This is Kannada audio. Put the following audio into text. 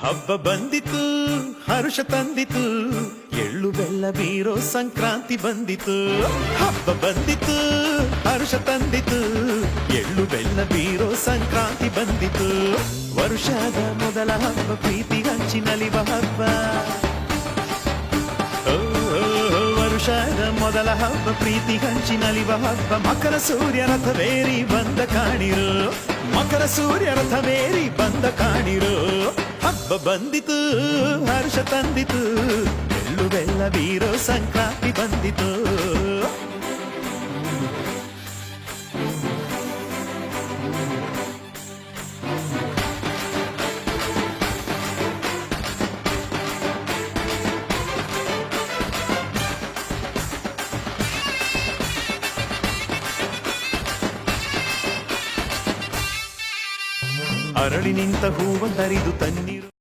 ಹಬ್ಬ ಬಂದಿತು ಹರ್ಷ ತಂದಿತು ಎಳ್ಳು ಬೆಲ್ಲ ಬೀರೋ ಸಂಕ್ರಾಂತಿ ಬಂದಿತು ಹಬ್ಬ ಬಂದಿತು ಹರ್ಷ ತಂದಿತು ಎಳ್ಳು ಬೆಲ್ಲ ಬೀರೋ ಸಂಕ್ರಾಂತಿ ಬಂದಿತು ವರ್ಷದ ಮೊದಲ ಹಬ್ಬ ಪ್ರೀತಿ ಹಂಚಿನಲಿವ ಹಬ್ಬ ವರುಷದ ಮೊದಲ ಹಬ್ಬ ಪ್ರೀತಿ ಹಂಚಿನಲಿವ ಹಬ್ಬ ಮಕರ ಸೂರ್ಯ ರಥವೇರಿ ಬಂದ ಕಾಣಿರು ಮಕರ ಸೂರ್ಯ ರಥವೇರಿ ಬಂದ ಕಾಣಿರು ಹಬ್ಬ ಬಂದಿತು ಹರ್ಷ ತಂದಿತು ಎಳ್ಳು ಬೆಲ್ಲ ಬೀರೋ ಸಂಕ್ರಾಂತಿ ಬಂದಿತು ಅರಳಿ ನಿಂತ ಹೂವಂದರಿದು ತಣ್ಣೀರು